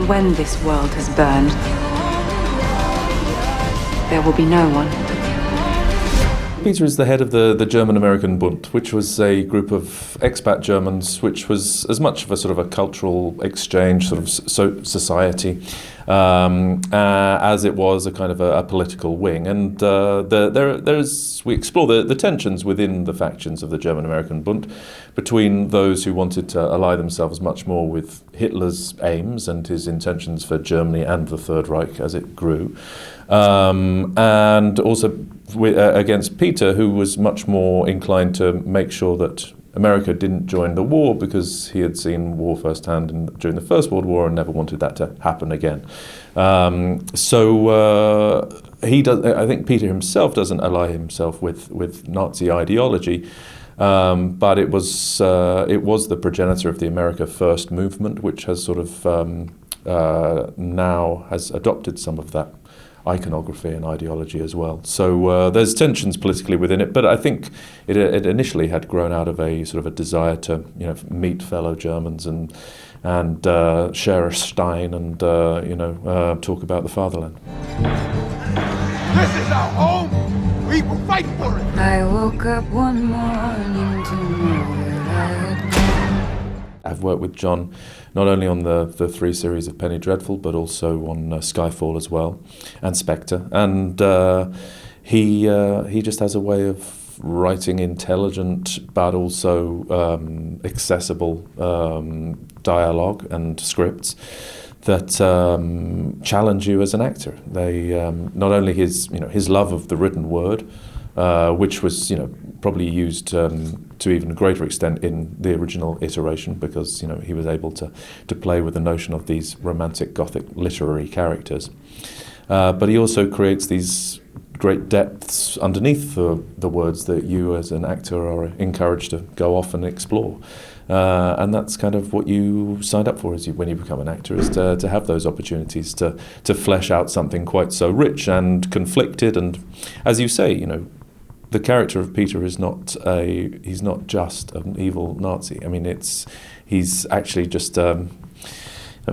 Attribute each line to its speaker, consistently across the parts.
Speaker 1: And when this world has burned, there will be no one.
Speaker 2: Peter is the head of the German-American Bund, which was a group of expat Germans, which was as much of a sort of a cultural exchange sort of society as it was a kind of a political wing. And we explore the tensions within the factions of the German-American Bund between those who wanted to ally themselves much more with Hitler's aims and his intentions for Germany and the Third Reich as it grew, and also against Peter, who was much more inclined to make sure that America didn't join the war because he had seen war firsthand during the First World War and never wanted that to happen again. He does. I think Peter himself doesn't ally himself with Nazi ideology, but it was the progenitor of the America First movement, which has sort of now has adopted some of that iconography and ideology as well. So there's tensions politically within it, but I think it initially had grown out of a sort of a desire to meet fellow Germans and share a Stein and talk about the fatherland.
Speaker 3: This is our home. We will fight for it.
Speaker 1: I woke up one morning to know that I had
Speaker 2: I've worked with John not only on the 3 series of Penny Dreadful, but also on Skyfall as well, and Spectre. And he just has a way of writing intelligent but also accessible dialogue and scripts that challenge you as an actor. They not only his love of the written word, which was probably used to even greater extent in the original iteration, because he was able to play with the notion of these romantic Gothic literary characters. But he also creates these great depths underneath the words that you as an actor are encouraged to go off and explore. And that's kind of what you signed up for when you become an actor, is to have those opportunities to flesh out something quite so rich and conflicted. And as you say, the character of Peter he's not just an evil Nazi. I mean, he's actually just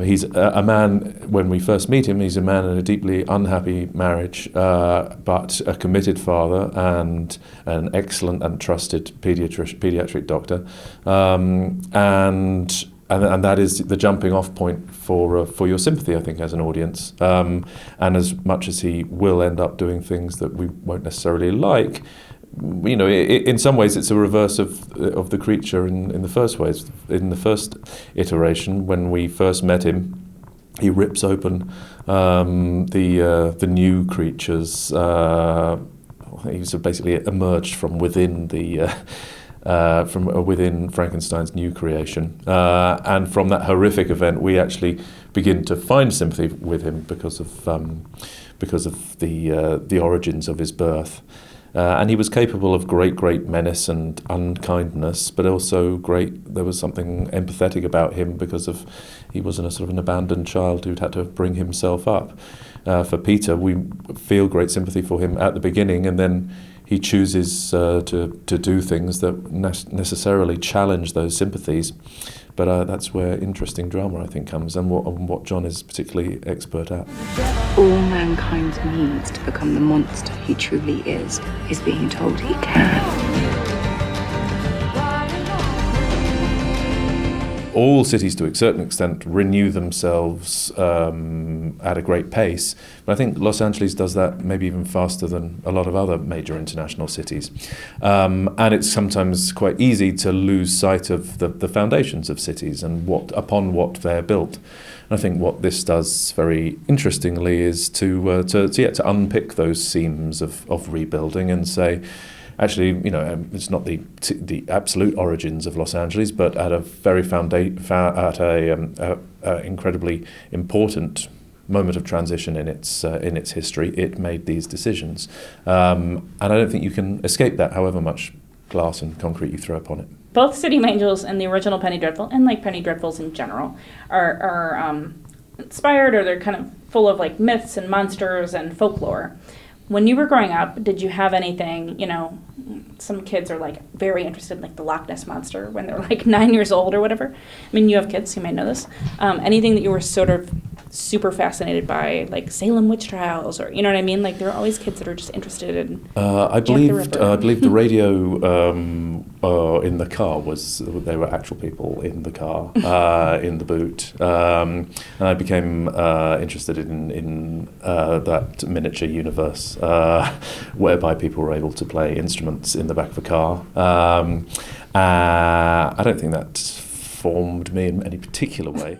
Speaker 2: he's a man. When we first meet him, he's a man in a deeply unhappy marriage, but a committed father and an excellent and trusted pediatric doctor, and that is the jumping off point for your sympathy, I think, as an audience. And as much as he will end up doing things that we won't necessarily like, in some ways it's a reverse of the creature in the first ways. In the first iteration, when we first met him, he rips open the new creatures. He's basically emerged from within within Frankenstein's new creation, and from that horrific event, we actually begin to find sympathy with him because of the origins of his birth. And he was capable of great menace and unkindness, but also there was something empathetic about him because he was a sort of an abandoned child who'd had to bring himself up. For Peter, we feel great sympathy for him at the beginning, and then he chooses to do things that necessarily challenge those sympathies. But that's where interesting drama, I think, comes, and what John is particularly expert at.
Speaker 1: all mankind's needs to become the monster he truly is being told he can.
Speaker 2: All cities, to a certain extent, renew themselves at a great pace. But I think Los Angeles does that maybe even faster than a lot of other major international cities. And it's sometimes quite easy to lose sight of the foundations of cities and upon what they're built. And I think what this does very interestingly is to unpick those seams of rebuilding and say, actually, it's not the absolute origins of Los Angeles, but at a very incredibly important moment of transition in its history, it made these decisions, and I don't think you can escape that, however much glass and concrete you throw upon it.
Speaker 4: Both City of Angels and the original Penny Dreadful, and like Penny Dreadfuls in general, are inspired, or they're kind of full of like myths and monsters and folklore. When you were growing up, did you have anything, some kids are like very interested in like the Loch Ness Monster when they're like 9 years old or whatever. I mean, you have kids, you might know this. Anything that you were sort of super fascinated by like Salem witch trials, or you know what I mean? Like there are always kids that are just interested in.
Speaker 2: I believe the radio in the car there were actual people in the car in the boot, and I became interested in that miniature universe whereby people were able to play instruments in the back of a car. I don't think that formed me in any particular way.